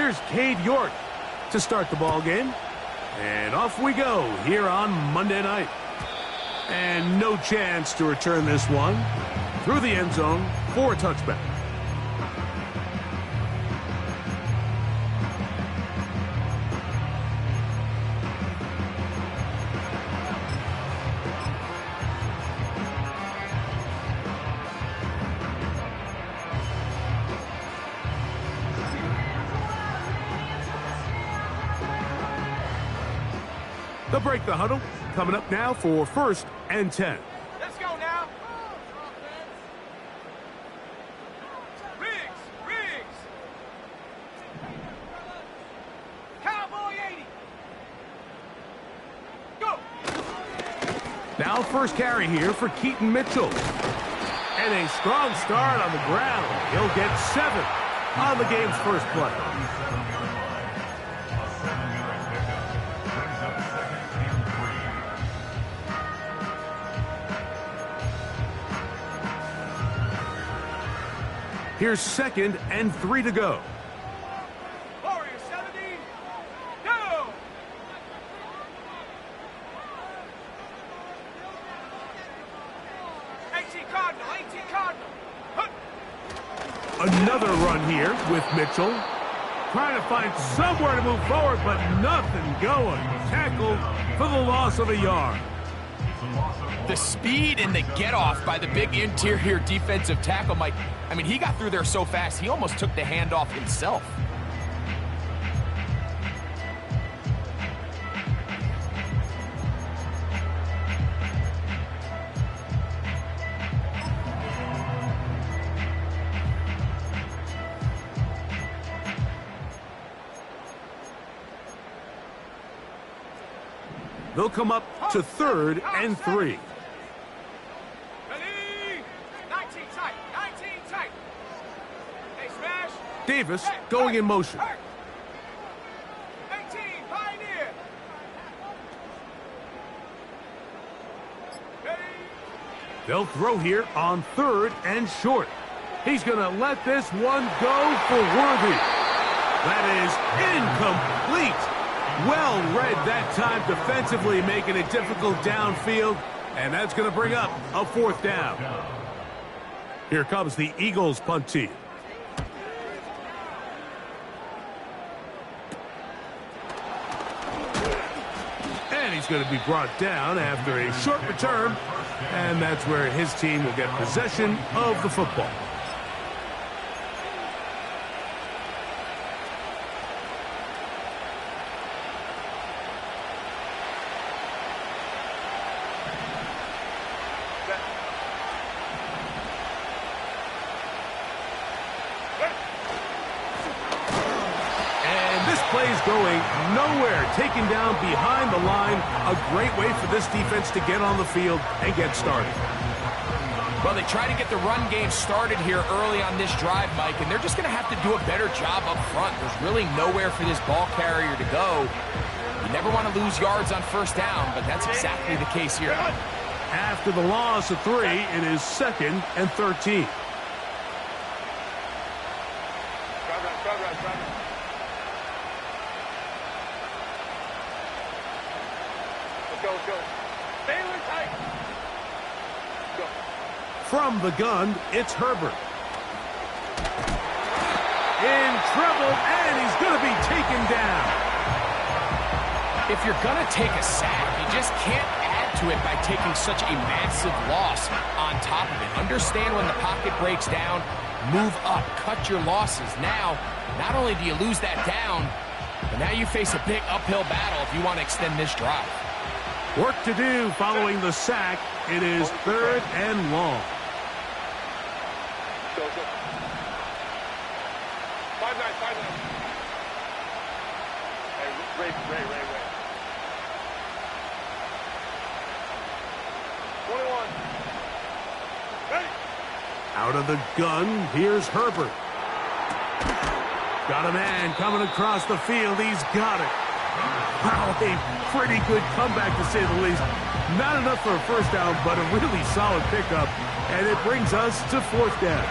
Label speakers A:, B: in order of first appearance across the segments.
A: Here's Cade York to start the ball game. And off we go here on Monday night. And no chance to return this one through the end zone for a touchback. They'll break the huddle. Coming up now for 1st and 10.
B: Let's go now. Riggs. Cowboy 80. Go.
A: Now first carry here for Keaton Mitchell. And a strong start on the ground. He'll get 7 on the game's first play. Here's 2nd and 3 to go.
B: Warrior 70. Go. Cardinal.
A: Another run here with Mitchell. Trying to find somewhere to move forward, but nothing going. Tackled for the loss of a yard.
C: The speed and the get-off by the big interior defensive tackle, Mike. I mean, he got through there so fast, he almost took the handoff himself.
A: They'll come up to 3rd and 3. Davis going in motion.
B: 18, Pioneer.
A: They'll throw here on 3rd and short. He's going to let this one go for Worthy. That is incomplete. Well read that time defensively, making it difficult downfield. And that's going to bring up a 4th down. Here comes the Eagles punt team. He's going to be brought down after a short return, and that's where his team will get possession of the football. Plays going nowhere, taken down behind the line. A great way for this defense to get on the field and get started.
C: Well, they try to get the run game started here early on this drive, Mike, and they're just going to have to do a better job up front. There's really nowhere for this ball carrier to go. You never want to lose yards on 1st down, but that's exactly the case here.
A: After the loss of 3, it is 2nd and 13. From the gun, it's Herbert. In trouble, and he's going to be taken down.
C: If you're going to take a sack, you just can't add to it by taking such a massive loss on top of it. Understand when the pocket breaks down, move up, cut your losses. Now, not only do you lose that down, but now you face a big uphill battle if you want to extend this drive.
A: Work to do following the sack. It is 3rd and long.
B: Go. 5-9. Hey, Ray. 21. Ready.
A: Out of the gun, here's Herbert. Got a man coming across the field. He's got it. Wow, a pretty good comeback to say the least. Not enough for a 1st down, but a really solid pickup. And it brings us to 4th down.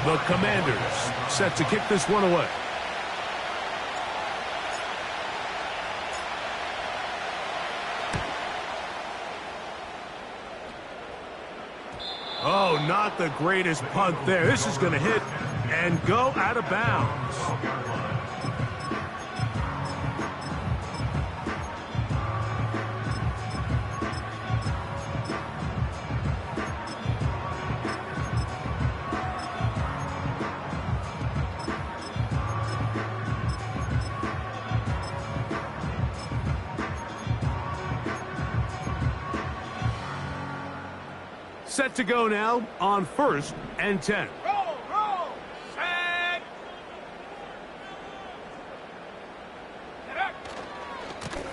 A: The Commanders set to kick this one away. Oh, not the greatest punt there. This is going to hit and go out of bounds. Set to go now on 1st and 10.
B: Roll, set.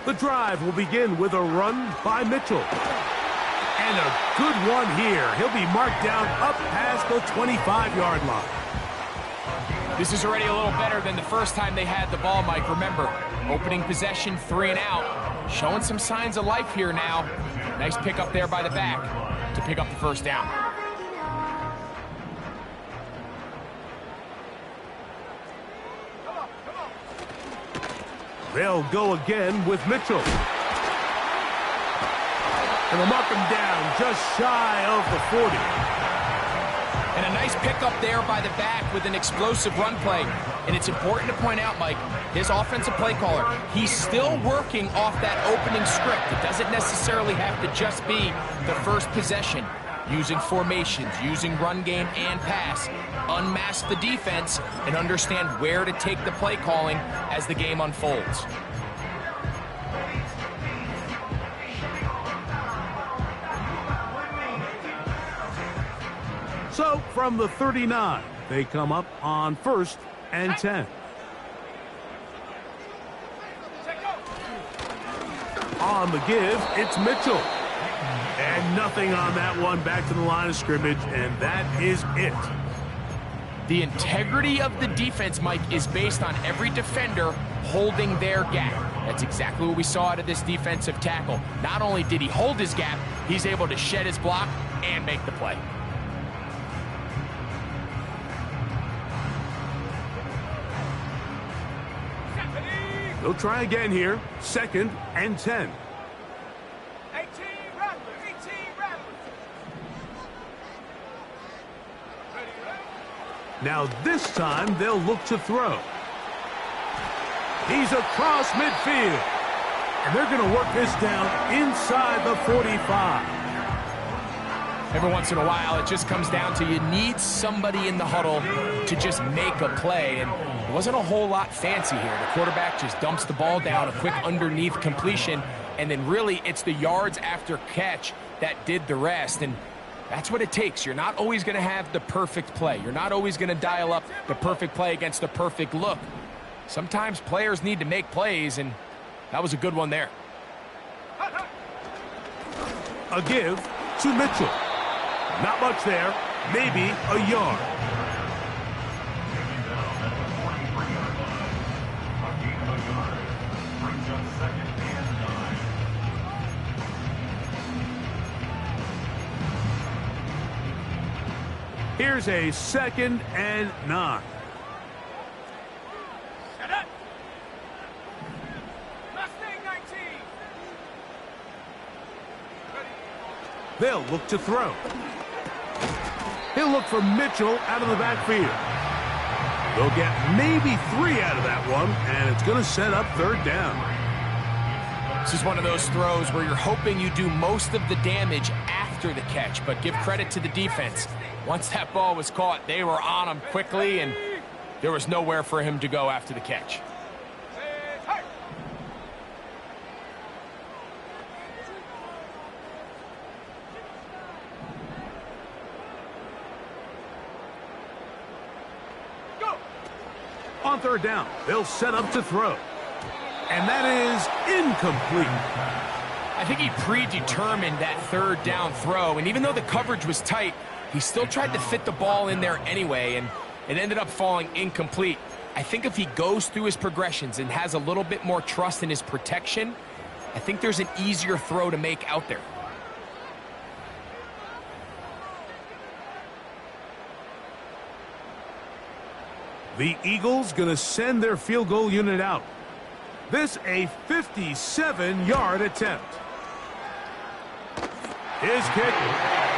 A: The drive will begin with a run by Mitchell. And a good one here. He'll be marked down up past the 25-yard line.
C: This is already a little better than the first time they had the ball, Mike. Remember, opening possession, 3 and out. Showing some signs of life here now. Nice pick up there by the back to pick up the first down.
A: They'll go again with Mitchell. And they'll mark him down just shy of the 40.
C: And a nice pickup there by the back with an explosive run play. And it's important to point out, Mike, his offensive play caller, he's still working off that opening script. It doesn't necessarily have to just be the first possession. Using formations, using run game and pass. Unmask the defense and understand where to take the play calling as the game unfolds.
A: So from the 39, they come up on 1st and 10. On the give, it's Mitchell. And nothing on that one, back to the line of scrimmage, and that is it.
C: The integrity of the defense, Mike, is based on every defender holding their gap. That's exactly what we saw out of this defensive tackle. Not only did he hold his gap, he's able to shed his block and make the play.
A: They'll try again here, 2nd and 10. Now this time they'll look to throw. He's across midfield. And they're going to work this down inside the 45.
C: Every once in a while, it just comes down to you need somebody in the huddle to just make a play. And it wasn't a whole lot fancy here. The quarterback just dumps the ball down, a quick underneath completion, and then really it's the yards after catch that did the rest. And that's what it takes. You're not always going to have the perfect play. You're not always going to dial up the perfect play against the perfect look. Sometimes players need to make plays, and that was a good one there.
A: A give to Mitchell. Not much there, maybe a yard. Here's a 2nd and 9. They'll look to throw. He'll look for Mitchell out of the backfield. They'll get maybe 3 out of that one, and it's going to set up 3rd down.
C: This is one of those throws where you're hoping you do most of the damage after the catch, but give credit to the defense. Once that ball was caught, they were on him quickly, and there was nowhere for him to go after the catch.
A: On 3rd down, they'll set up to throw. And that is incomplete.
C: I think he predetermined that 3rd down throw, and even though the coverage was tight, he still tried to fit the ball in there anyway, and it ended up falling incomplete. I think if he goes through his progressions and has a little bit more trust in his protection, I think there's an easier throw to make out there.
A: The Eagles going to send their field goal unit out. This a 57-yard attempt. His kick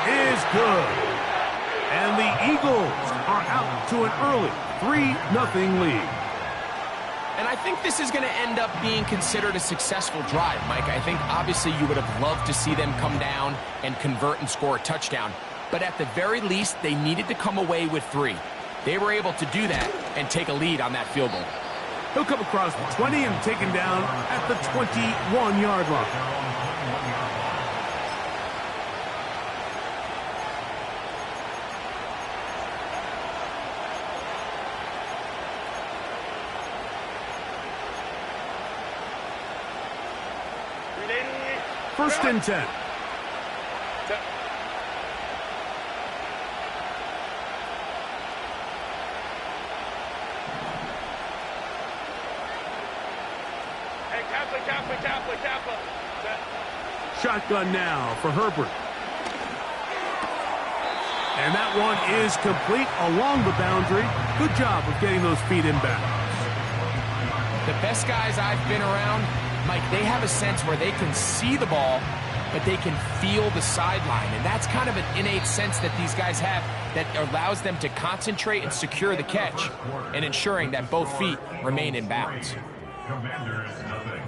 A: is good. And the Eagles are out to an early 3-0 lead.
C: And I think this is going to end up being considered a successful drive, Mike. I think obviously you would have loved to see them come down and convert and score a touchdown. But at the very least, they needed to come away with 3. They were able to do that and take a lead on that field goal.
A: He'll come across the 20 and taken down at the 21-yard line. First and 10. Shotgun now for Herbert. And that one is complete along the boundary. Good job of getting those feet in bounds.
C: The best guys I've been around, Mike, they have a sense where they can see the ball, but they can feel the sideline. And that's kind of an innate sense that these guys have that allows them to concentrate and secure the catch and ensuring that both feet remain in bounds.
D: Commanders, nothing.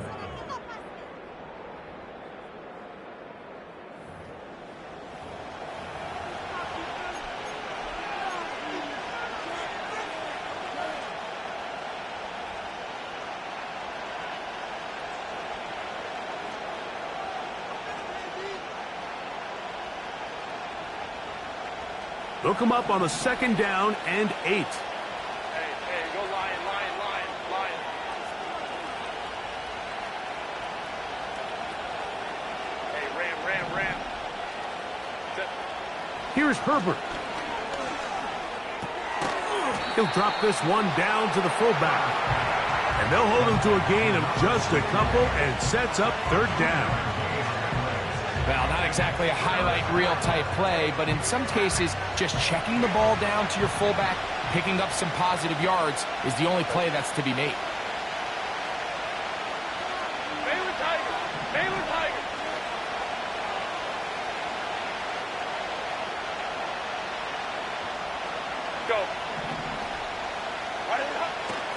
A: They'll come up on a 2nd down and 8.
B: Hey, go line. Hey, ram.
A: Here's Herbert. He'll drop this one down to the fullback. And they'll hold him to a gain of just a couple and sets up 3rd down.
C: Well, not exactly a highlight reel type play, but in some cases, just checking the ball down to your fullback, picking up some positive yards is the only play that's to be made.
B: Baylor Tigers. Go.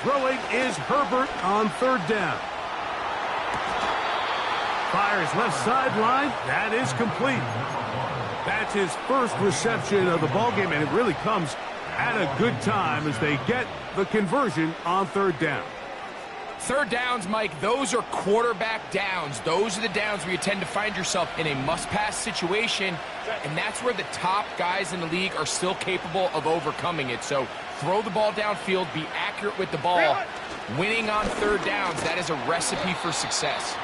A: Throwing is Herbert on 3rd down. Fires left sideline. That is complete. That's his first reception of the ballgame, and it really comes at a good time as they get the conversion on 3rd down.
C: 3rd downs, Mike, those are quarterback downs. Those are the downs where you tend to find yourself in a must-pass situation, and that's where the top guys in the league are still capable of overcoming it. So throw the ball downfield, be accurate with the ball. Winning on 3rd downs, that is a recipe for success.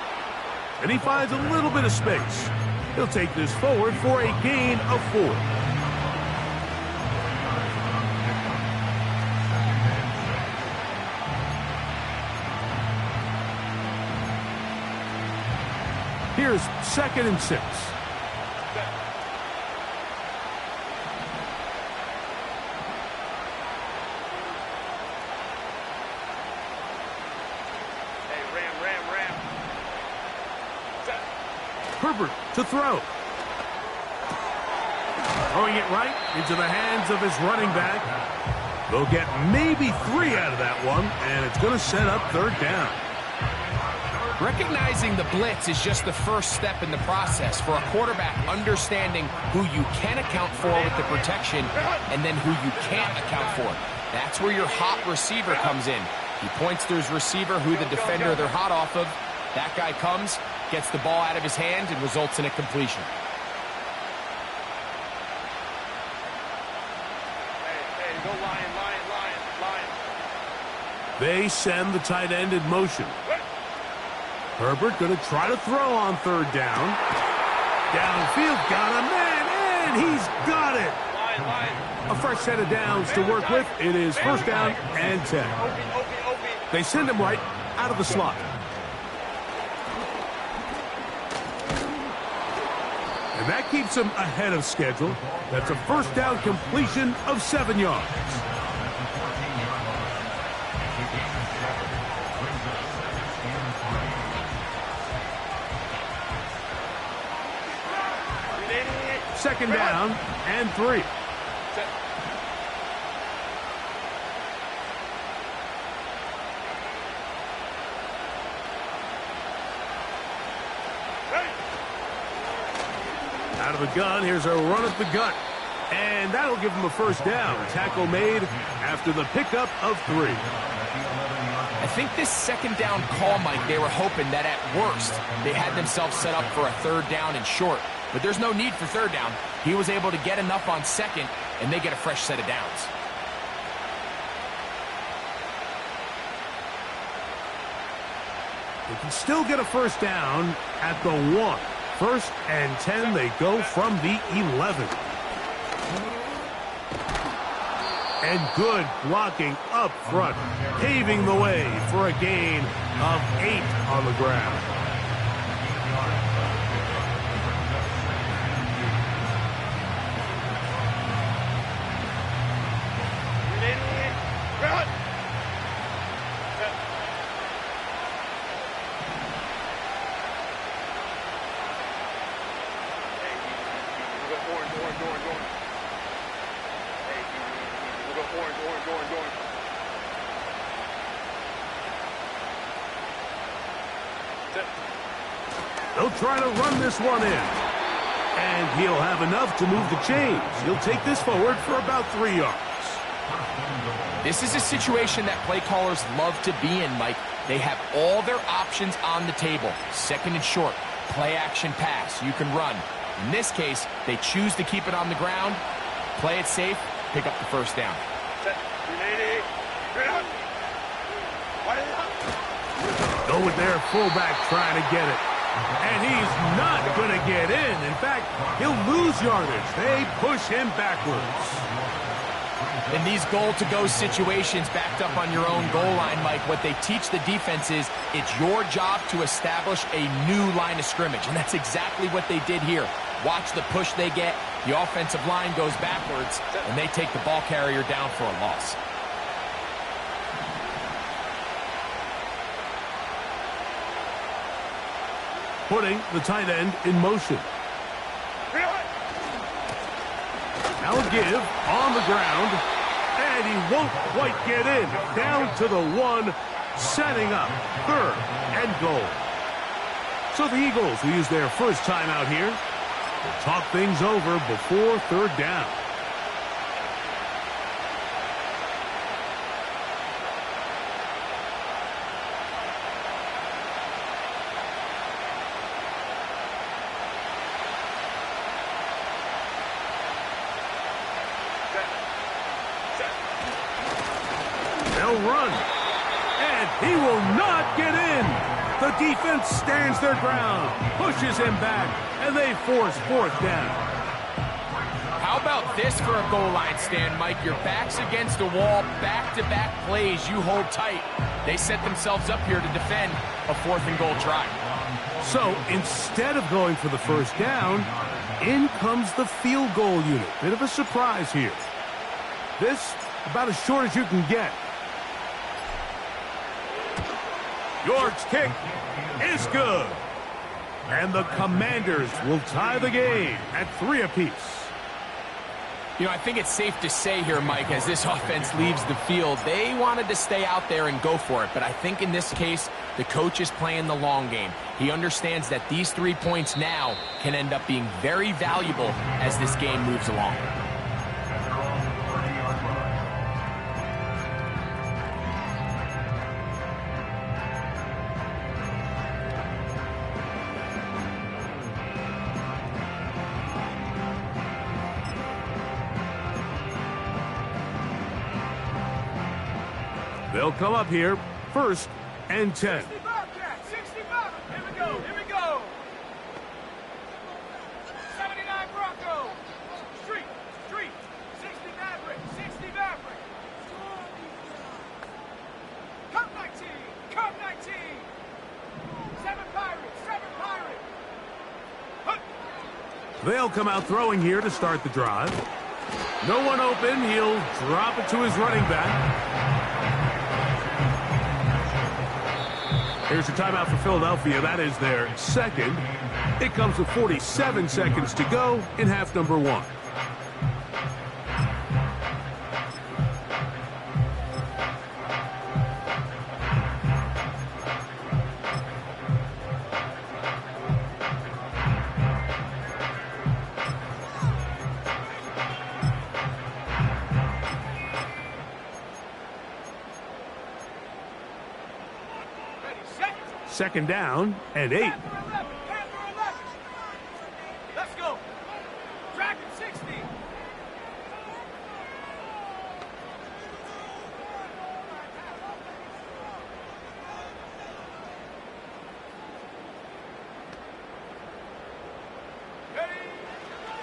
A: And he finds a little bit of space. He'll take this forward for a gain of 4. Here's 2nd and 6. Herbert to throw. Throwing it right into the hands of his running back. They'll get maybe 3 out of that one, and it's going to set up 3rd down.
C: Recognizing the blitz is just the first step in the process for a quarterback, understanding who you can account for with the protection and then who you can't account for. That's where your hot receiver comes in. He points to his receiver who the defender they're hot off of. That guy comes, gets the ball out of his hand, and results in a completion.
B: Hey, go line.
A: They send the tight end in motion. Herbert going to try to throw on 3rd down. Downfield, got a man, and he's got it.
B: Line.
A: A fresh set of downs to work with. It is 1st down and 10. They send him right out of the slot. And that keeps him ahead of schedule. That's a 1st down completion of 7 yards. Second down and 3. Out of the gun, here's a run at the gut. And that'll give him a first down. Tackle made after the pickup of 3.
C: I think this second down call, Mike, they were hoping that at worst they had themselves set up for a third down and short. But there's no need for third down. He was able to get enough on second, and they get a fresh set of downs.
A: They can still get a first down at the 1. First and 10, they go from the 11. And good blocking up front, paving the way for a gain of 8 on the ground. They'll try to run this one in. And he'll have enough to move the chains. He'll take this forward for about 3 yards.
C: This is a situation that play callers love to be in, Mike. They have all their options on the table. Second and short, play action pass. You can run. In this case, they choose to keep it on the ground, play it safe, pick up the first down.
A: Go with their fullback trying to get it. And he's not going to get in. In fact, he'll lose yardage. They push him backwards.
C: In these goal-to-go situations backed up on your own goal line, Mike, what they teach the defense is it's your job to establish a new line of scrimmage, and that's exactly what they did here. Watch the push they get. The offensive line goes backwards, and they take the ball carrier down for a loss.
A: Putting the tight end in motion. Now a give on the ground, and he won't quite get in. Down to the 1, setting up 3rd and goal. So the Eagles will use their first timeout here to talk things over before 3rd down. They'll run, and he will not get in. The defense stands their ground, pushes him back, and they force 4th down.
C: How about this for a goal line stand, Mike? Your back's against the wall, back-to-back plays you hold tight. They set themselves up here to defend a 4th and goal try.
A: So instead of going for the first down, in comes the field goal unit. Bit of a surprise here. This about as short as you can get. York's kick is good. And the Commanders will tie the game at 3 apiece.
C: You know, I think it's safe to say here, Mike, as this offense leaves the field, they wanted to stay out there and go for it. But I think in this case, the coach is playing the long game. He understands that these 3 points now can end up being very valuable as this game moves along.
A: They'll come up here, 1st and 10.
B: 60 Bobcat, 60 Bobcat. Here we go, here we go. 79 Bronco. Street, 60 Maverick, 60 Maverick. Cup 19, Cup 19. 7 Pirates, 7 Pirates.
A: They'll come out throwing here to start the drive. No one open. He'll drop it to his running back. Here's a timeout for Philadelphia. That is their 2nd. It comes with 47 seconds to go in half number 1. Second down and 8.
B: Panther 11, Panther 11. Let's go. Dragon 60.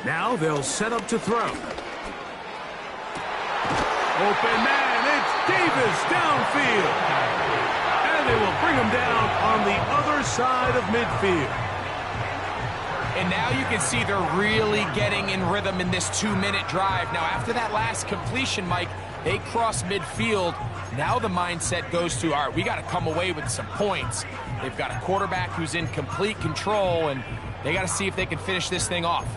A: Now they'll set up to throw. Open man, it's Davis downfield. And they will bring him down on the other side of midfield.
C: And now you can see they're really getting in rhythm in this 2-minute drive. Now, after that last completion, Mike, they cross midfield. Now the mindset goes to, all right, we got to come away with some points. They've got a quarterback who's in complete control, and they got to see if they can finish this thing off.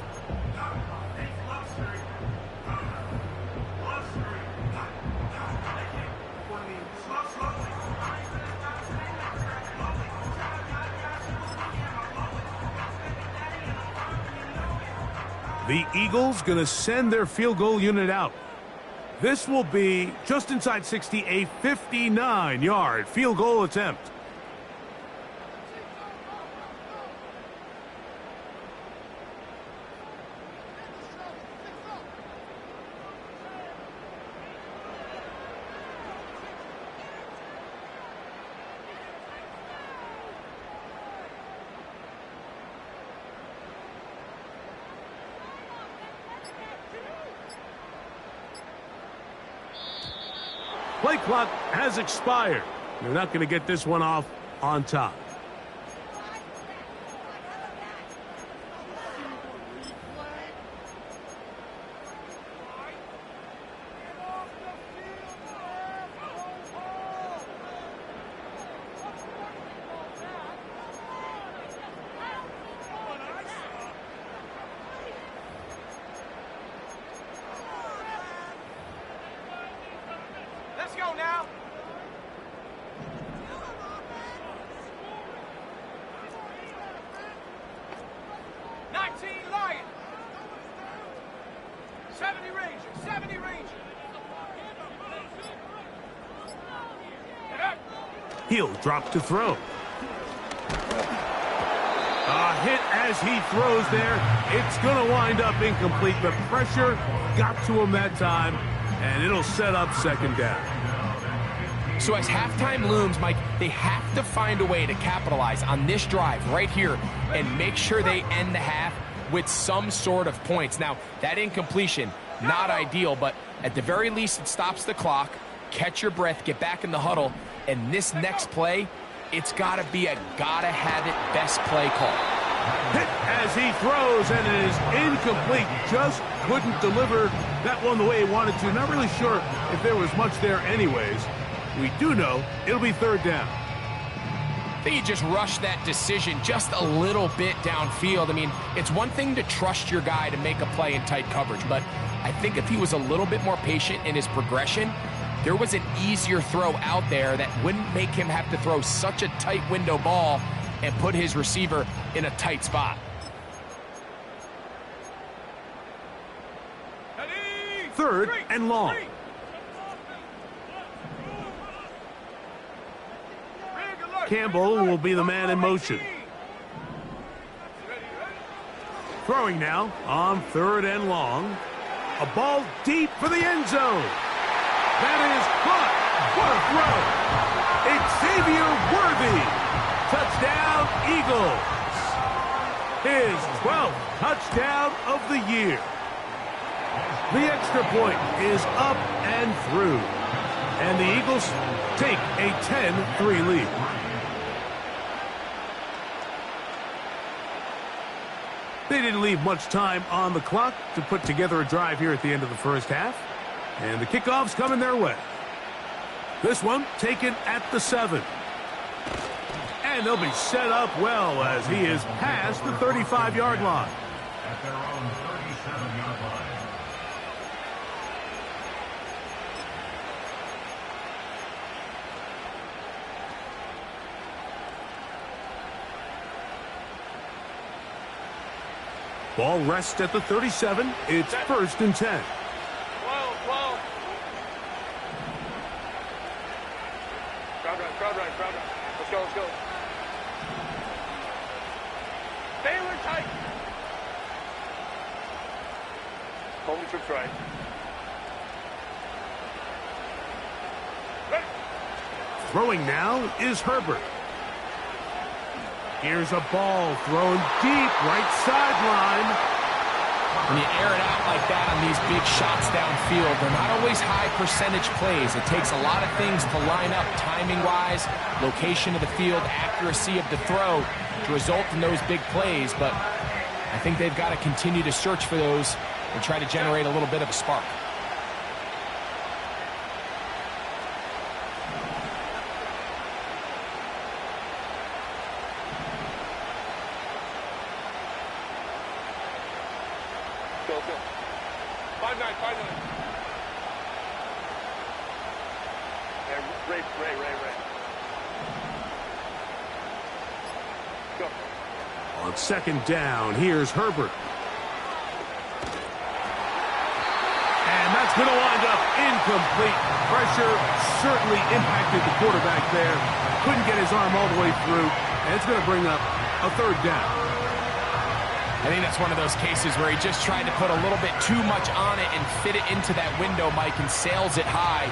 A: The Eagles going to send their field goal unit out. This will be just inside 60, a 59-yard field goal attempt. Play clock has expired. They're not going to get this one off on top.
B: Let's go now. Lion. 70 Ranger, 70 Ranger.
A: He'll drop to throw. A hit as he throws there. It's going to wind up incomplete. The pressure got to him that time, and it'll set up second down.
C: So as halftime looms, Mike, they have to find a way to capitalize on this drive right here and make sure they end the half with some sort of points. Now, that incompletion, not ideal, but at the very least, it stops the clock. Catch your breath, get back in the huddle, and this next play, it's got to be a gotta-have-it best play call.
A: Hit as he throws, and it is incomplete. Just couldn't deliver that one the way he wanted to. Not really sure if there was much there anyways. We do know it'll be third down.
C: I think he just rushed that decision just a little bit downfield. I mean, it's one thing to trust your guy to make a play in tight coverage, but I think if he was a little bit more patient in his progression, there was an easier throw out there that wouldn't make him have to throw such a tight window ball and put his receiver in a tight spot.
A: Third and long. Campbell will be the man in motion. Throwing now on third and long. A ball deep for the end zone. That is caught. What a throw. Xavier Worthy. Touchdown, Eagles. His 12th touchdown of the year. The extra point is up and through. And the Eagles take a 10-3 lead. They didn't leave much time on the clock to put together a drive here at the end of the first half. And the kickoff's coming their way. This one taken at the 7. And they'll be set up well as he is past the 35-yard line.
D: At their own 37-yard line.
A: Ball rests at the 37. It's first and 10.
B: 12, 12. Crowd right. Let's go. tight. Hold the trips right. Ready.
A: Throwing now is Herbert. Here's a ball thrown deep, right sideline.
C: When you air it out like that on these big shots downfield, they're not always high percentage plays. It takes a lot of things to line up timing-wise, location of the field, accuracy of the throw to result in those big plays. But I think they've got to continue to search for those and try to generate a little bit of a spark.
B: Go. 5-9. Yeah, Ray. Go.
A: On second down, here's Herbert. And that's going to wind up incomplete. Pressure certainly impacted the quarterback there. Couldn't get his arm all the way through. And it's going to bring up a third down.
C: I think that's one of those cases where he just tried to put a little bit too much on it and fit it into that window, Mike, and sails it high.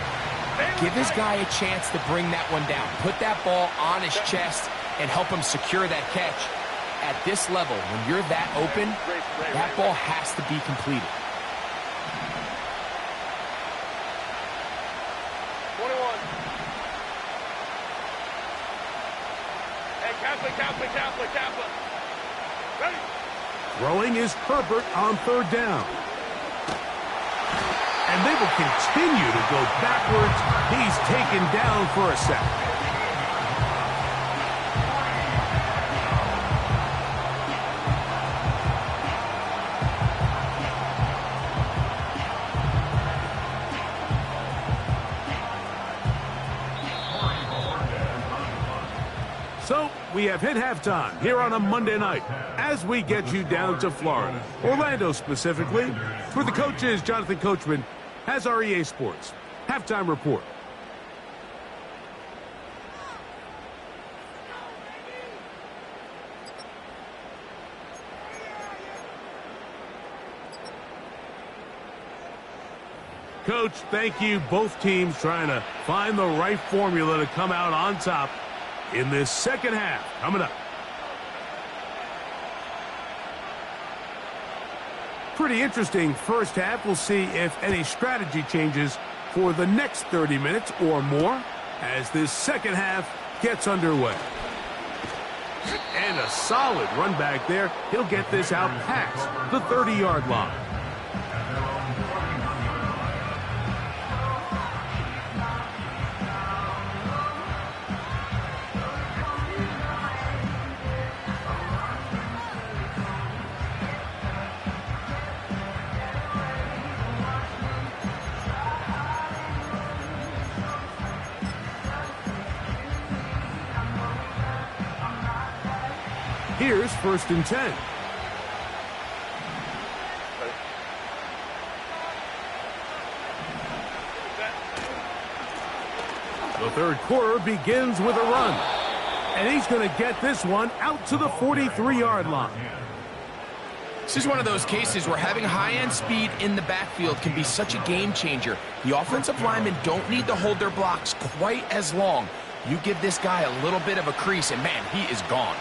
C: Give his guy a chance to bring that one down. Put that ball on his chest and help him secure that catch. At this level, when you're that open, that ball has to be completed.
B: 21. Hey, Kaplan. Ready.
A: Throwing is Herbert on third down. And they will continue to go backwards. He's taken down for a sack. So, we have hit halftime here on a Monday night as we get you down to Florida, Orlando specifically. For the coaches, Jonathan Coachman has our EA Sports halftime report. Coach, thank you. Both teams trying to find the right formula to come out on top in this second half. Coming up. Pretty interesting first half. We'll see if any strategy changes for the next 30 minutes or more as this second half gets underway. And a solid run back there. He'll get this out past the 30-yard line. Here's 1st and 10. The third quarter begins with a run. And he's going to get this one out to the 43-yard line.
C: This is one of those cases where having high-end speed in the backfield can be such a game changer. The offensive linemen don't need to hold their blocks quite as long. You give this guy a little bit of a crease, and man, he is gone.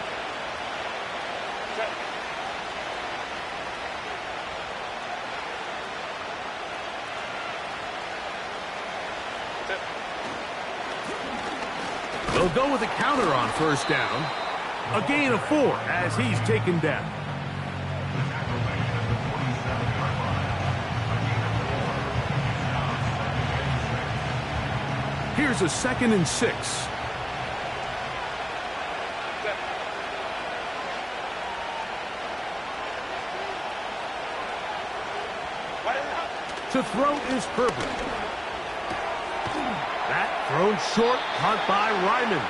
A: They'll go with a counter on 1st down. A gain of 4 as he's taken down. Here's a 2nd and 6. To throw is Herbert. That thrown short, caught by Ryman.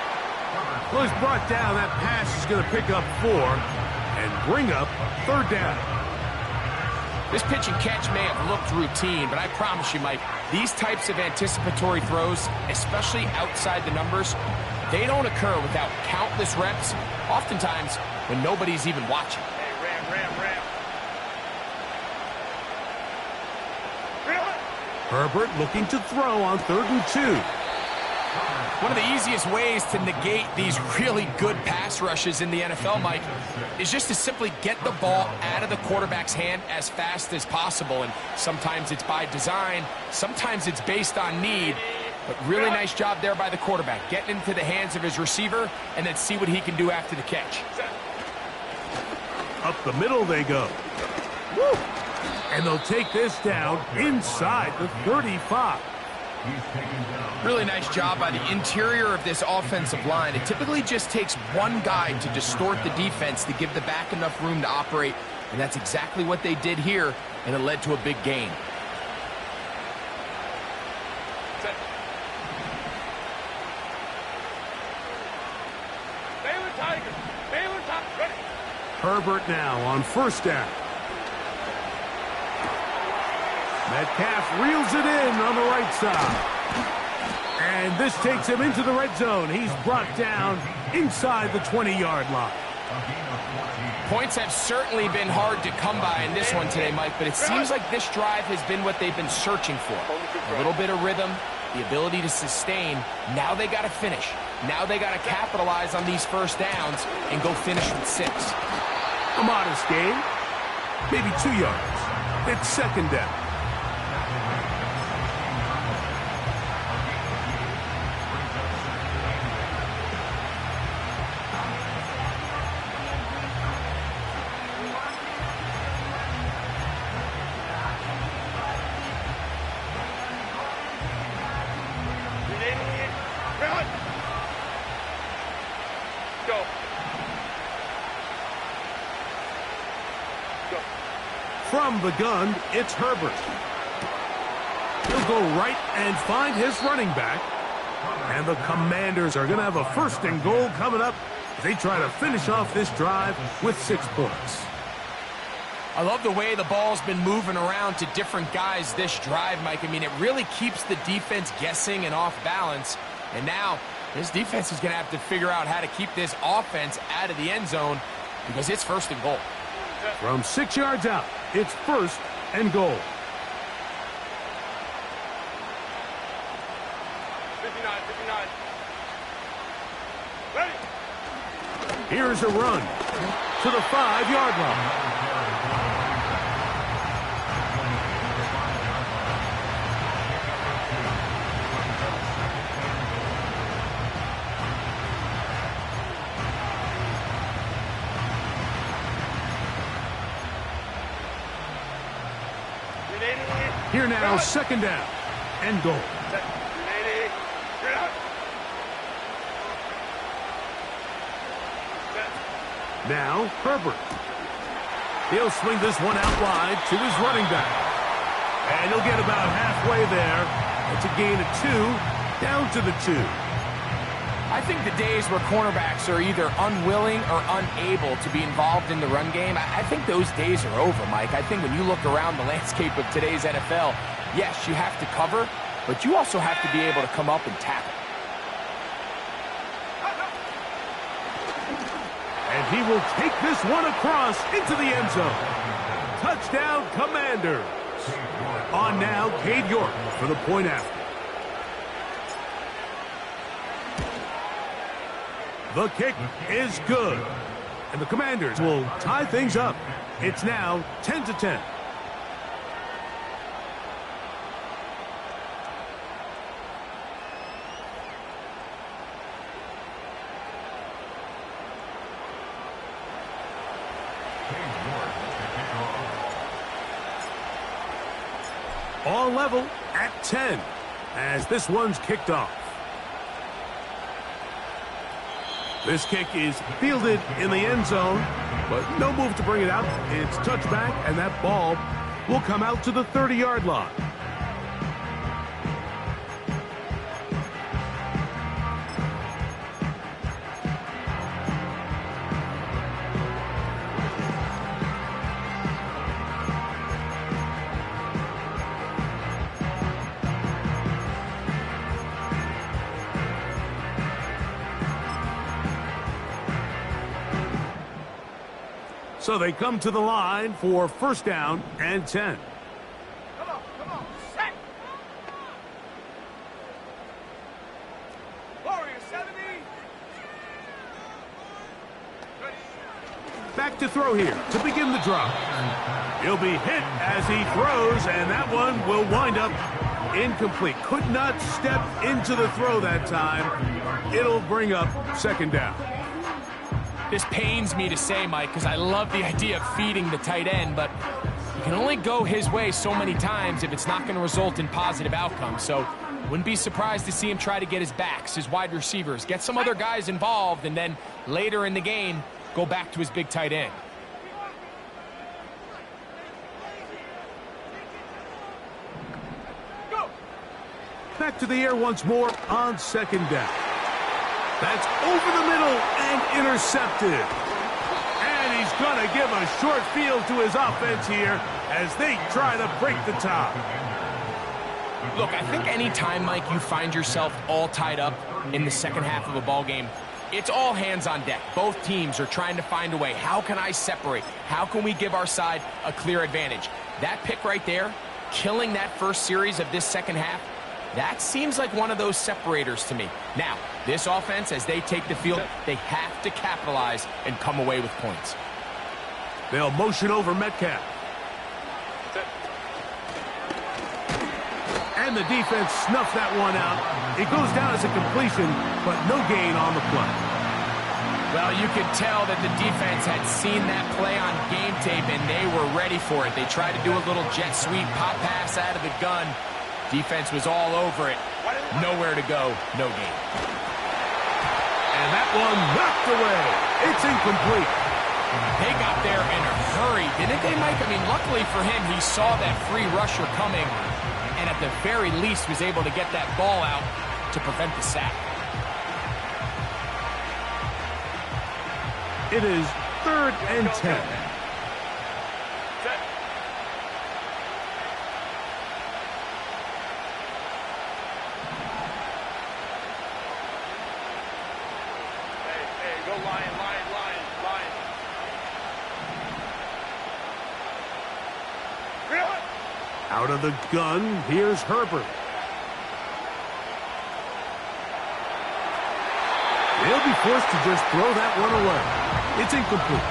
A: Well, he's brought down. That pass is going to pick up 4 and bring up 3rd down.
C: This pitch and catch may have looked routine, but I promise you, Mike, these types of anticipatory throws, especially outside the numbers, they don't occur without countless reps, oftentimes when nobody's even watching.
B: Hey, Ram,
A: Herbert looking to throw on 3rd and 2.
C: One of the easiest ways to negate these really good pass rushes in the NFL, Mike, is just to simply get the ball out of the quarterback's hand as fast as possible. And sometimes it's by design, sometimes it's based on need. But really nice job there by the quarterback, getting into the hands of his receiver and then see what he can do after the catch.
A: Up the middle they go. Woo! And they'll take this down inside the 35.
C: Really nice job by the interior of this offensive line. It typically just takes one guy to distort the defense to give the back enough room to operate, and that's exactly what they did here, and it led to a big gain.
A: Herbert now on 1st down. Metcalf reels it in on the right side. And this takes him into the red zone. He's brought down inside the 20-yard line.
C: Points have certainly been hard to come by in this one today, Mike, but it seems like this drive has been what they've been searching for. A little bit of rhythm, the ability to sustain. Now they got to finish. Now they got to capitalize on these first downs and go finish with 6.
A: A modest gain, maybe 2 yards. It's 2nd down. From the gun, it's Herbert. He'll go right and find his running back. And the Commanders are going to have a 1st and goal coming up as they try to finish off this drive with 6 points.
C: I love the way the ball's been moving around to different guys this drive, Mike. I mean, it really keeps the defense guessing and off balance. And now this defense is going to have to figure out how to keep this offense out of the end zone because it's 1st and goal.
A: From 6 yards out, it's 1st and goal.
B: 59. Ready.
A: Here's a run to the 5-yard line. Here now, 2nd down and goal. Now, Herbert. He'll swing this one out wide to his running back. And he'll get about halfway there. It's a gain of 2, down to the 2.
C: I think the days where cornerbacks are either unwilling or unable to be involved in the run game, I think those days are over, Mike. I think when you look around the landscape of today's NFL, yes, you have to cover, but you also have to be able to come up and tackle.
A: And he will take this one across into the end zone. Touchdown, Commanders. On now, Cade York for the point after. The kick is good. And the Commanders will tie things up. It's now 10-10. All level at 10 as this one's kicked off. This kick is fielded in the end zone, but no move to bring it out. It's touchback, and that ball will come out to the 30-yard line. So they come to the line for first down and 10.
B: Come on, set. Warrior 70. Ready.
A: Back to throw here to begin the drive. He'll be hit as he throws, and that one will wind up incomplete. Could not step into the throw that time. It'll bring up second down.
C: This pains me to say, Mike, because I love the idea of feeding the tight end, but you can only go his way so many times if it's not going to result in positive outcomes. So wouldn't be surprised to see him try to get his backs, his wide receivers, get some other guys involved, and then later in the game, go back to his big tight end.
B: Go.
A: Back to the air once more on second down. That's over the middle and intercepted. And he's going to give a short field to his offense here as they try to break the tie.
C: Look, I think any time, Mike, you find yourself all tied up in the second half of a ball game, it's all hands on deck. Both teams are trying to find a way. How can I separate? How can we give our side a clear advantage? That pick right there, killing that first series of this second half, that seems like one of those separators to me. Now, this offense, as they take the field, they have to capitalize and come away with points.
A: They'll motion over Metcalf. And the defense snuffed that one out. It goes down as a completion, but no gain on the play.
C: Well, you could tell that the defense had seen that play on game tape, and they were ready for it. They tried to do a little jet sweep, pop pass out of the gun. Defense was all over it. Nowhere to go, no gain.
A: And that one knocked away. It's incomplete.
C: They got there in a hurry, didn't they, Mike? I mean, luckily for him, he saw that free rusher coming, and at the very least was able to get that ball out to prevent the sack.
A: It is 3rd and 10.
B: Hey, go Lion.
A: Out of the gun, here's Herbert. They'll be forced to just throw that one away. It's incomplete.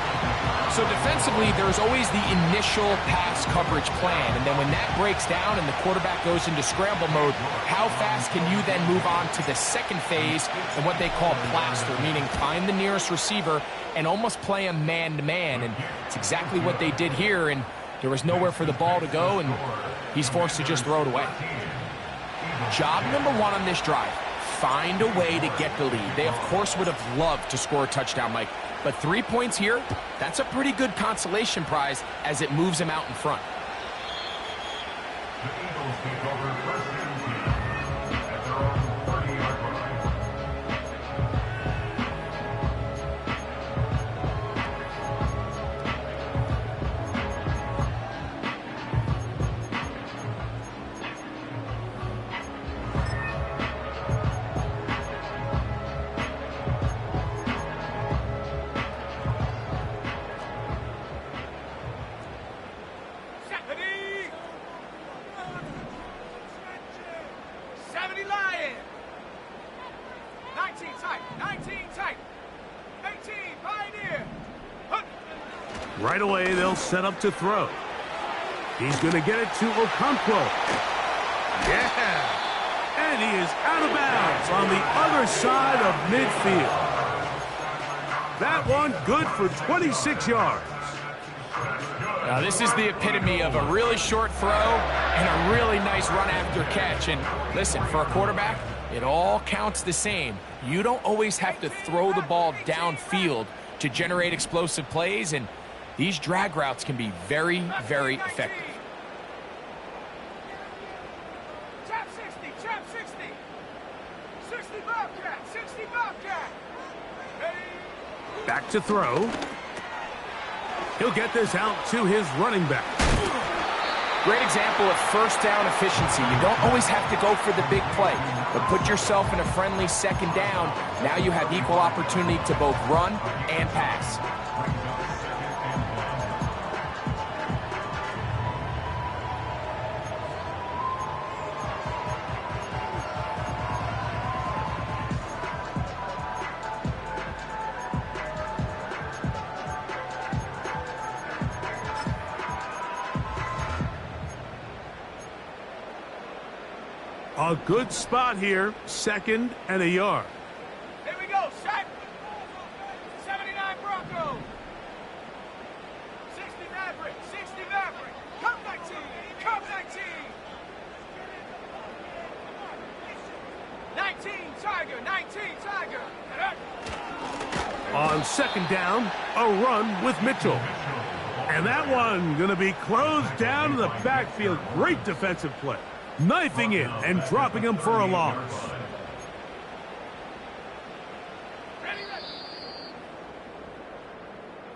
C: So defensively, there's always the initial pass coverage plan, and then when that breaks down and the quarterback goes into scramble mode, how fast can you then move on to the second phase and what they call plaster, meaning find the nearest receiver and almost play him man-to-man, and it's exactly what they did here, and there was nowhere for the ball to go, and he's forced to just throw it away. Job number one on this drive, find a way to get the lead. They, of course, would have loved to score a touchdown, Mike, but 3 points here, that's a pretty good consolation prize as it moves them out in front.
D: The Eagles take over first and 10 at their own 30-yard line.
A: Right away, they'll set up to throw. He's going to get it to Okonkwo. Yeah! And he is out of bounds on the other side of midfield. That one good for 26 yards.
C: Now, this is the epitome of a really short throw and a really nice run after catch. And listen, for a quarterback, it all counts the same. You don't always have to throw the ball downfield to generate explosive plays, and these drag routes can be very, very effective.
B: Trap 60. 60 Bobcat. 60 Bobcat. Ready.
A: Back to throw. He'll get this out to his running back.
C: Great example of first down efficiency. You don't always have to go for the big play, but put yourself in a friendly second down. Now you have equal opportunity to both run and pass.
A: A good spot here, 2nd and a yard.
B: Here we go, set. 79 Broncos. 60 Maverick, 60 Maverick. Come 19, come 19. 19 Tiger, 19 Tiger.
A: On 2nd down, a run with Mitchell. And that one going to be closed down in the backfield. Great defensive play. Knifing in and dropping him for a loss.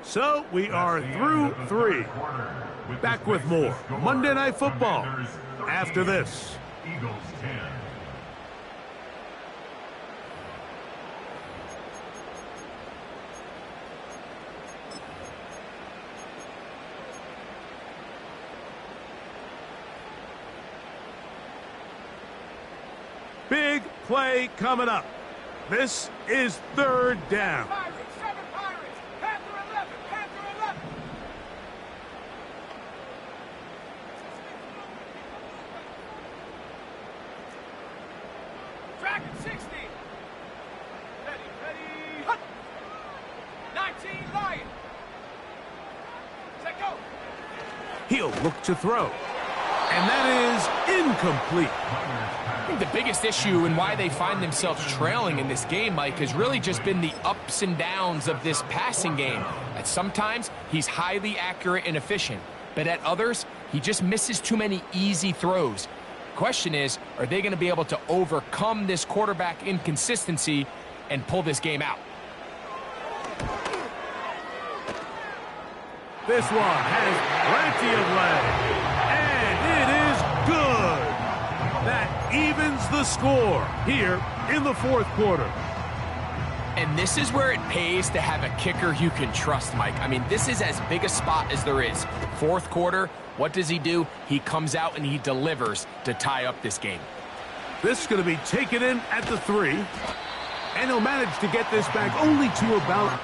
A: So we are through 3. Back with more Monday Night Football after this.
D: Eagles 10.
A: Big play coming up. This is 3rd down.
B: Pirates, 7 Pirates. Panther 11, Panther 11. Dragon 60. Ready, ready, hut. 19 Lion. Set go.
A: He'll look to throw. And that is incomplete.
C: I think the biggest issue and why they find themselves trailing in this game, Mike, has really just been the ups and downs of this passing game. At sometimes, he's highly accurate and efficient, but at others, he just misses too many easy throws. Question is, are they going to be able to overcome this quarterback inconsistency and pull this game out?
A: This one has plenty of leg. And it is good. That evens the score here in the 4th quarter.
C: And this is where it pays to have a kicker you can trust, Mike. I mean, this is as big a spot as there is. 4th quarter, what does he do? He comes out and he delivers to tie up this game.
A: This is going to be taken in at the 3. And he'll manage to get this back only to about...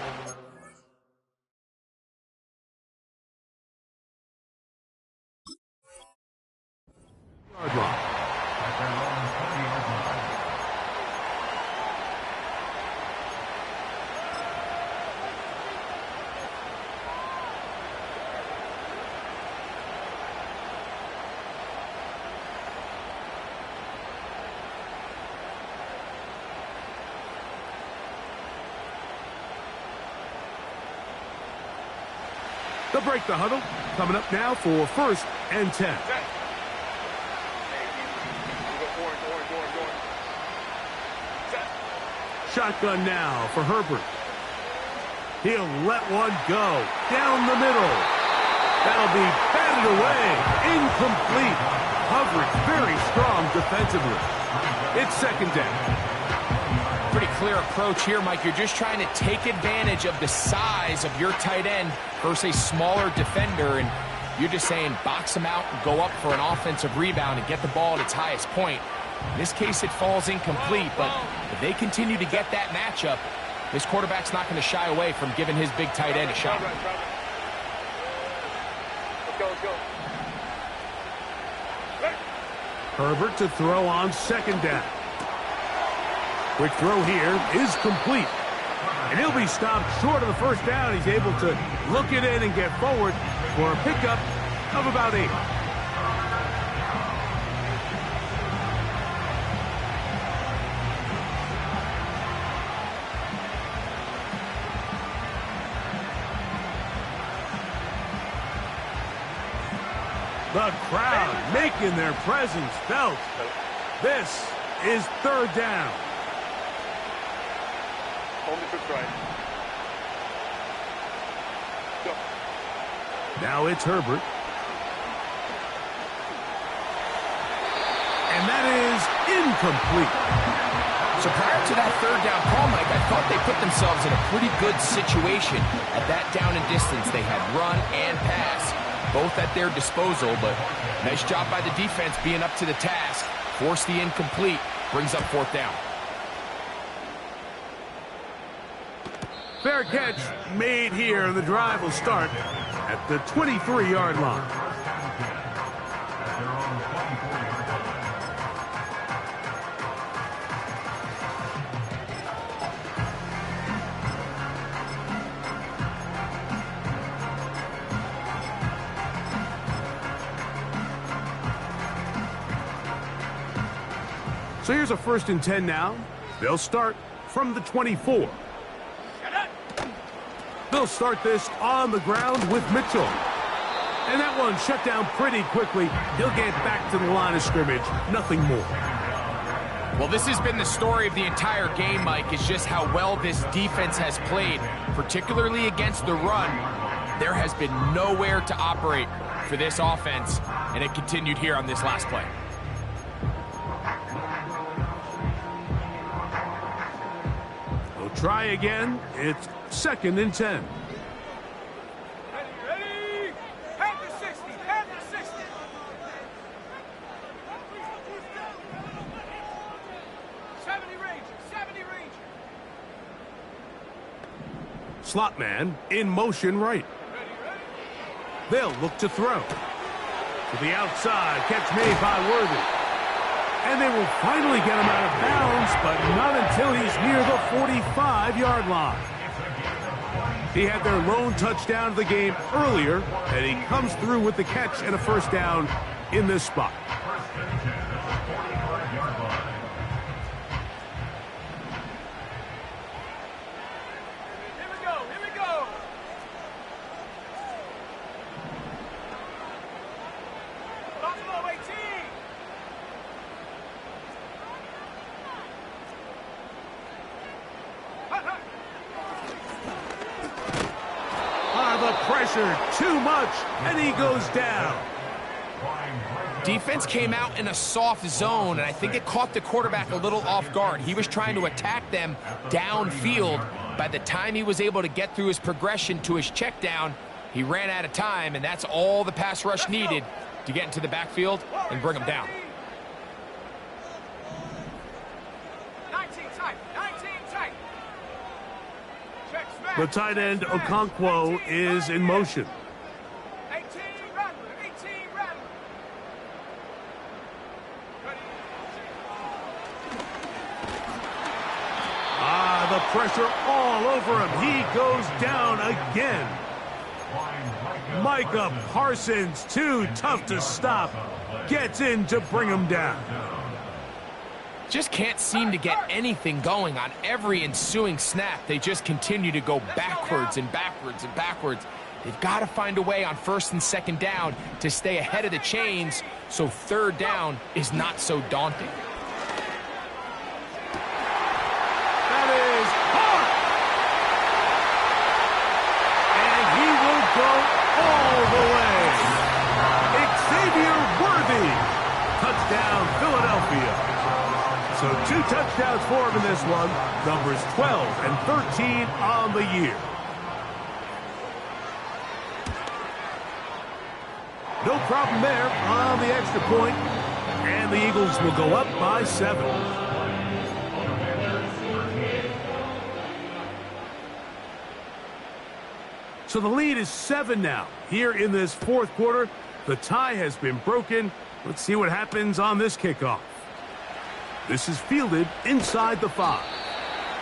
A: yard line.
D: At their own 20-yard line.
A: They'll break the huddle. Coming up now for 1st and 10. Shotgun now for Herbert. He'll let one go down the middle. That'll be batted away. Incomplete. Coverage very strong defensively. It's 2nd down.
C: Pretty clear approach here, Mike. You're just trying to take advantage of the size of your tight end versus a smaller defender, and you're just saying box him out and go up for an offensive rebound and get the ball at its highest point. In this case, it falls incomplete, but if they continue to get that matchup, this quarterback's not going to shy away from giving his big tight end a shot.
B: Let's go, let's go.
A: Herbert to throw on 2nd down. Quick throw here is complete. And he'll be stopped short of the 1st down. He's able to look it in and get forward for a pickup of about 8. The crowd making their presence felt. This is 3rd down.
B: Only for try. Go.
A: Now it's Herbert. And that is incomplete.
C: So prior to that 3rd down call, Mike, I thought they put themselves in a pretty good situation at that down and distance. They had run and pass, both at their disposal, but nice job by the defense being up to the task. Force the incomplete, brings up 4th down.
A: Fair catch made here, and the drive will start at the 23-yard line.
D: At their own 24-yard line.
A: So here's a 1st and 10 now. They'll start from the 24. They'll start this on the ground with Mitchell. And that one shut down pretty quickly. He'll get back to the line of scrimmage. Nothing more.
C: Well, this has been the story of the entire game, Mike, is just how well this defense has played, particularly against the run. There has been nowhere to operate for this offense, and it continued here on this last play.
A: They'll try again. It's 2nd and 10.
B: Ready? Head to 60. Head to 60. 70 Ranger. 70 Ranger.
A: Slot man in motion right. They'll look to throw. To the outside, catch made by Worthy. And they will finally get him out of bounds, but not until he's near the 45-yard line. He had their lone touchdown of the game earlier, and he comes through with the catch and a 1st down in this spot.
B: Here we go. Here we go. Buffalo 18. Hut, hut.
A: The pressure, too much, and he goes down.
C: Defense came out in a soft zone, and I think it caught the quarterback a little off guard. He was trying to attack them downfield. By the time he was able to get through his progression to his check down, he ran out of time, and that's all the pass rush needed to get into the backfield and bring him down.
B: 19 tight. 19 tight. Check smash.
A: The tight end, Okonkwo, is in motion.
B: 18 Rattler. 18 Rattler. Ready.
A: The pressure all over him. He goes down again. Micah Parsons, too tough to stop, gets in to bring him down.
C: Just can't seem to get anything going on every ensuing snap. They just continue to go backwards and backwards and backwards. They've got to find a way on 1st and 2nd down to stay ahead of the chains so 3rd down is not so daunting.
A: That is hard. And he will go all the way. Xavier Worthy. Touchdown, Philadelphia. So 2 touchdowns for him in this one. Numbers 12 and 13 on the year. No problem there on the extra point. And the Eagles will go up by 7. So the lead is 7 now. Here in this 4th quarter, the tie has been broken. Let's see what happens on this kickoff. This is fielded inside the 5.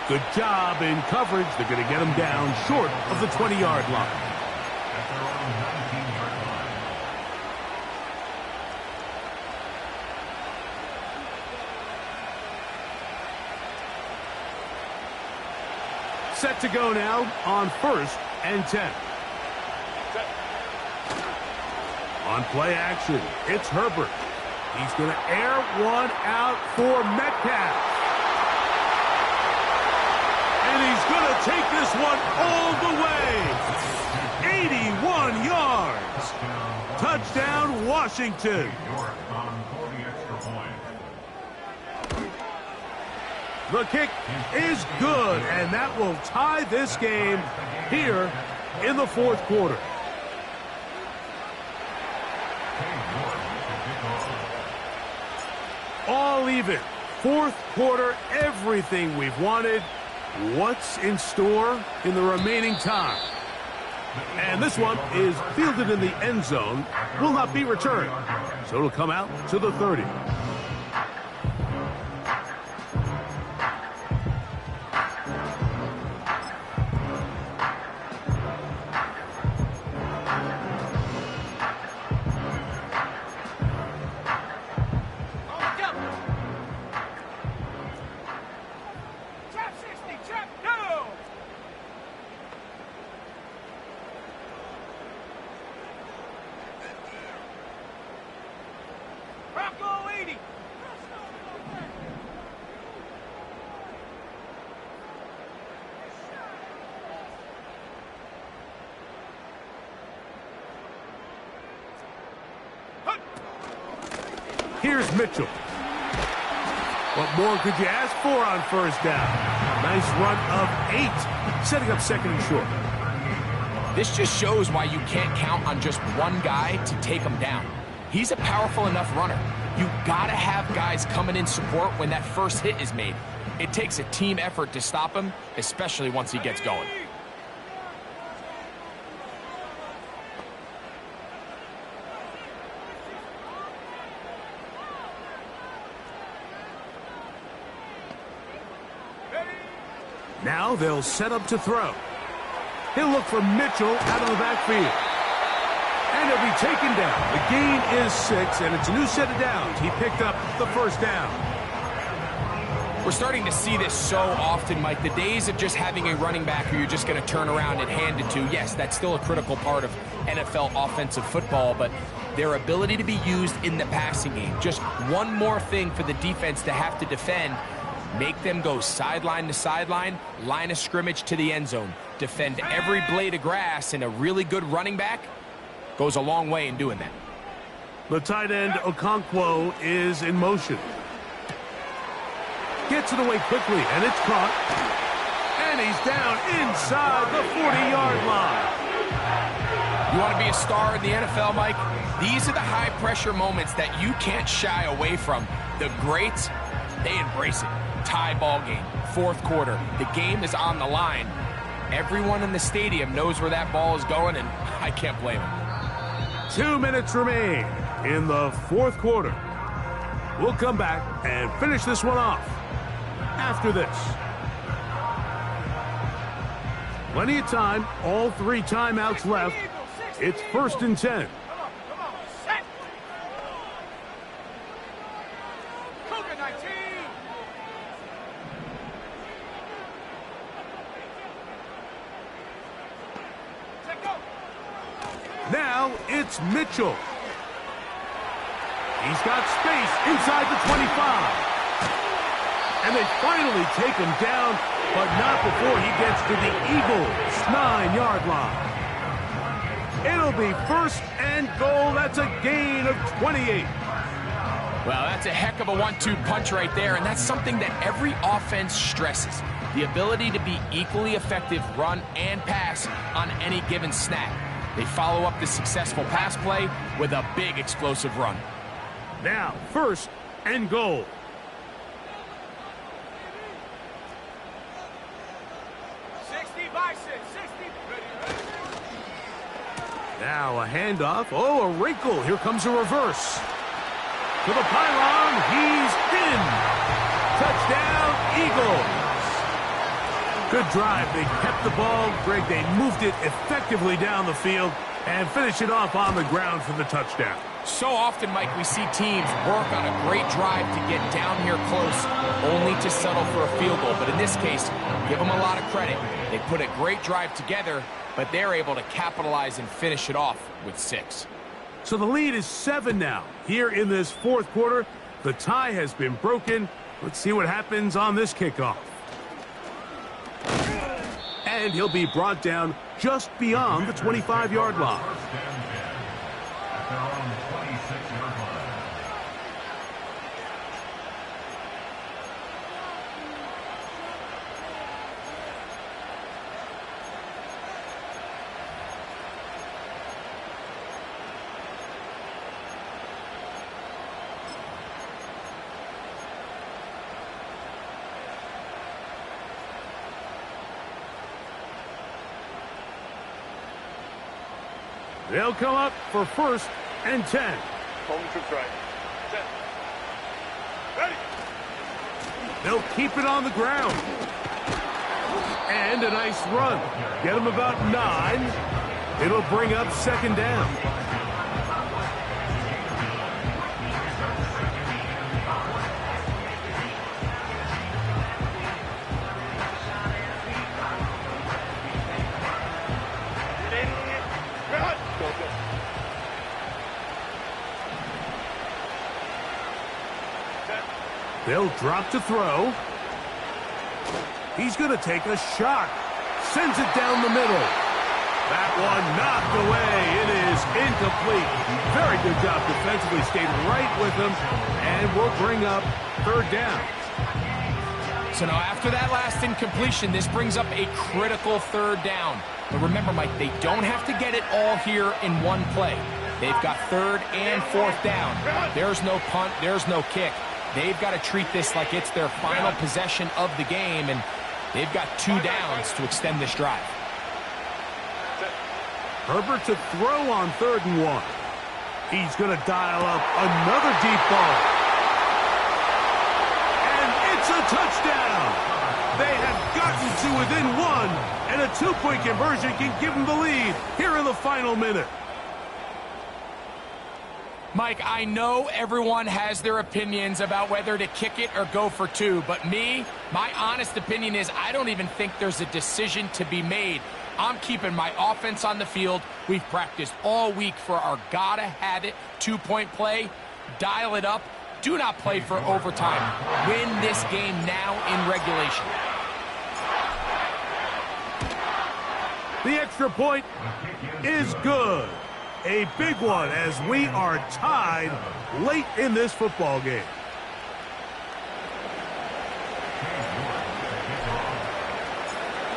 A: Good job in coverage. They're going to get him down short of the 20-yard line. Set to go now on 1st and 10. On play action, it's Herbert. He's going to air one out for Metcalf. And he's going to take this one all the way. 81 yards. Touchdown, Washington. The kick is good, and that will tie this game here in the 4th quarter. All even. 4th quarter, everything we've wanted. What's in store in the remaining time? And this one is fielded in the end zone, will not be returned. So it'll come out to the 30.
B: 80.
A: Here's Mitchell. What more could you ask for on first down? Nice run of 8, setting up second and short.
C: This just shows why you can't count on just one guy to take him down. He's a powerful enough runner. You gotta have guys coming in support when that first hit is made. It takes a team effort to stop him, especially once he gets going.
A: Now they'll set up to throw. He'll look for Mitchell out of the backfield. And he'll be taken down. The gain is 6, and it's a new set of downs. He picked up the first down.
C: We're starting to see this so often, Mike. The days of just having a running back who you're just going to turn around and hand it to, yes, that's still a critical part of NFL offensive football, but their ability to be used in the passing game. Just one more thing for the defense to have to defend. Make them go sideline to sideline, line of scrimmage to the end zone. Defend every blade of grass, and a really good running back goes a long way in doing that.
A: The tight end, Okonkwo, is in motion. Gets it away quickly, and it's caught. And he's down inside the 40-yard line.
C: You want to be a star in the NFL, Mike? These are the high-pressure moments that you can't shy away from. The greats, they embrace it. Tie ball game, fourth quarter. The game is on the line. Everyone in the stadium knows where that ball is going, and I can't blame them.
A: 2 minutes remain in the fourth quarter. We'll come back and finish this one off after this. Plenty of time, all 3 timeouts left. It's 1st and 10.
B: Come on, set. Cougar 19. Set, go.
A: Now it's Mitchell. He's got space inside the 25. And they finally take him down, but not before he gets to the Eagles' 9-yard line. It'll be 1st and goal. That's a gain of 28.
C: Well, that's a heck of a 1-2 punch right there, and that's something that every offense stresses. The ability to be equally effective run and pass on any given snap. They follow up the successful pass play with a big explosive run.
A: Now, 1st and goal. Now a handoff. Oh, a wrinkle. Here comes a reverse. To the pylon. He's in. Touchdown, Eagles. Good drive. They kept the ball. Greg, they moved it effectively down the field and finish it off on the ground for the touchdown.
C: So often, Mike, we see teams work on a great drive to get down here close, only to settle for a field goal. But in this case, give them a lot of credit. They put a great drive together, but they're able to capitalize and finish it off with 6.
A: So the lead is 7 now. Here in this fourth quarter, the tie has been broken. Let's see what happens on this kickoff. And he'll be brought down just beyond the 25-yard line.
D: At their own 26-yard line.
A: They'll come up for 1st and 10.
B: Home to right. Set. Ready.
A: They'll keep it on the ground. And a nice run. Get them about 9. It'll bring up 2nd down. They'll drop to throw. He's going to take a shot. Sends it down the middle. That one knocked away. It is incomplete. Very good job defensively. Stayed right with him. And will bring up third down.
C: So now after that last incompletion, this brings up a critical third down. But remember, Mike, they don't have to get it all here in one play. They've got third and fourth down. There's no punt. There's no kick. They've got to treat this like it's their final possession of the game, and they've got 2 downs to extend this drive.
A: Herbert to throw on 3rd and 1. He's going to dial up another deep ball. And it's a touchdown. They have gotten to within 1, and a 2-point conversion can give them the lead here in the final minute.
C: Mike, I know everyone has their opinions about whether to kick it or go for 2, but my honest opinion is I don't even think there's a decision to be made. I'm keeping my offense on the field. We've practiced all week for our gotta-have-it 2-point play. Dial it up. Do not play for overtime. Win this game now in regulation.
A: The extra point is good. A big one as we are tied late in this football game.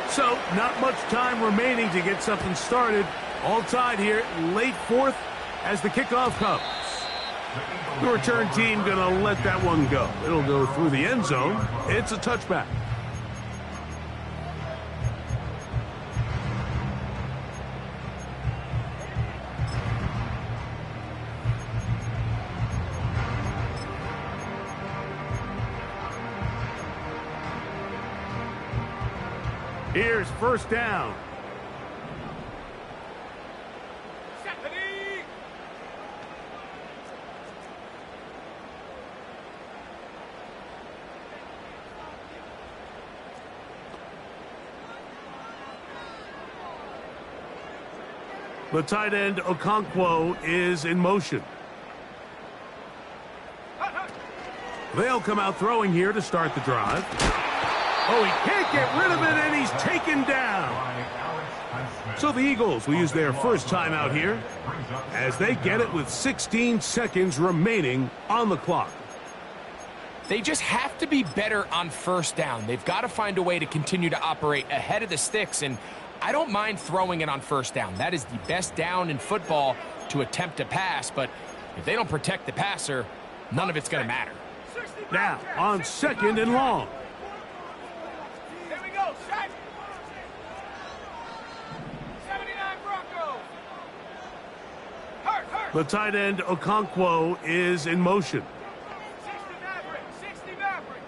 A: So, not much time remaining to get something started. All tied here, late 4th as the kickoff comes. The return team going to let that one go. It'll go through the end zone. It's a touchback. Here's first down. The tight end, Okonkwo, is in motion. They'll come out throwing here to start the drive. Oh, he can't get rid of it, and he's taken down. So the Eagles will use their first timeout here as they get it with 16 seconds remaining on the clock.
C: They just have to be better on first down. They've got to find a way to continue to operate ahead of the sticks, and I don't mind throwing it on first down. That is the best down in football to attempt to pass, but if they don't protect the passer, none of it's going to matter.
A: Now, on 2nd and long.
B: Here we go, set. 79 Broncos. Hurt.
A: The tight end, Okonkwo, is in motion.
B: 60 Maverick.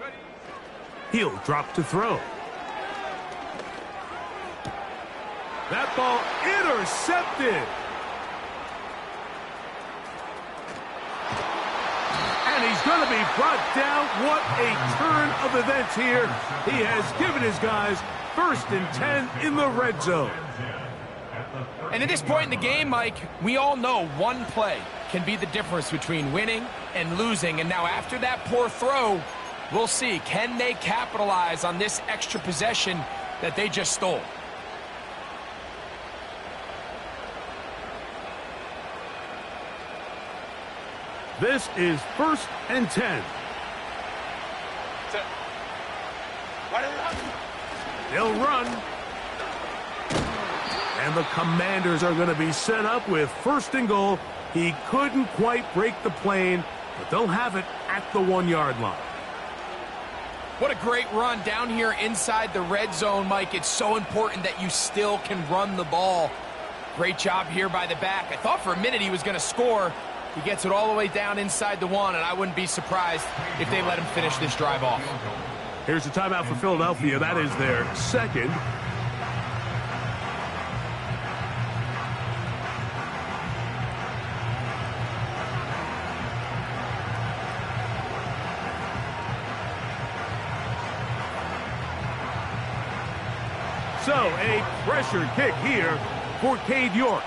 B: Ready.
A: He'll drop to throw. That ball intercepted. And he's going to be brought down. What a turn of events here. He has given his guys 1st and 10 in the red zone.
C: And at this point in the game, Mike, we all know one play can be the difference between winning and losing. And now after that poor throw, we'll see, can they capitalize on this extra possession that they just stole?
A: This is 1st and 10. They'll run. And the Commanders are going to be set up with 1st and goal. He couldn't quite break the plane, but they'll have it at the 1-yard line.
C: What a great run down here inside the red zone, Mike. It's so important that you still can run the ball. Great job here by the back. I thought for a minute he was going to score. He gets it all the way down inside the 1, and I wouldn't be surprised if they let him finish this drive off.
A: Here's a timeout for Philadelphia. That is their 2nd. So, a pressure kick here for Cade York.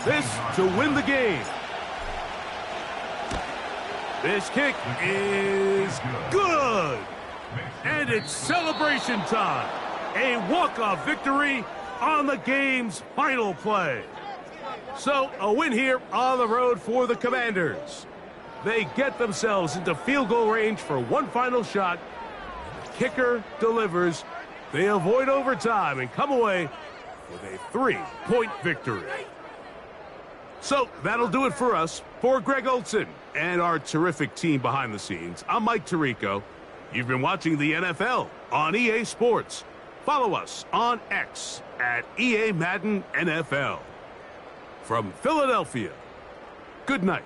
A: This to win the game. This kick is good. And it's celebration time. A walk-off victory on the game's final play. So, a win here on the road for the Commanders. They get themselves into field goal range for one final shot. The kicker delivers. They avoid overtime and come away with a 3-point victory. So, that'll do it for us. For Greg Olson and our terrific team behind the scenes, I'm Mike Tirico. You've been watching the NFL on EA Sports. Follow us on X at EA Madden NFL. From Philadelphia, good night.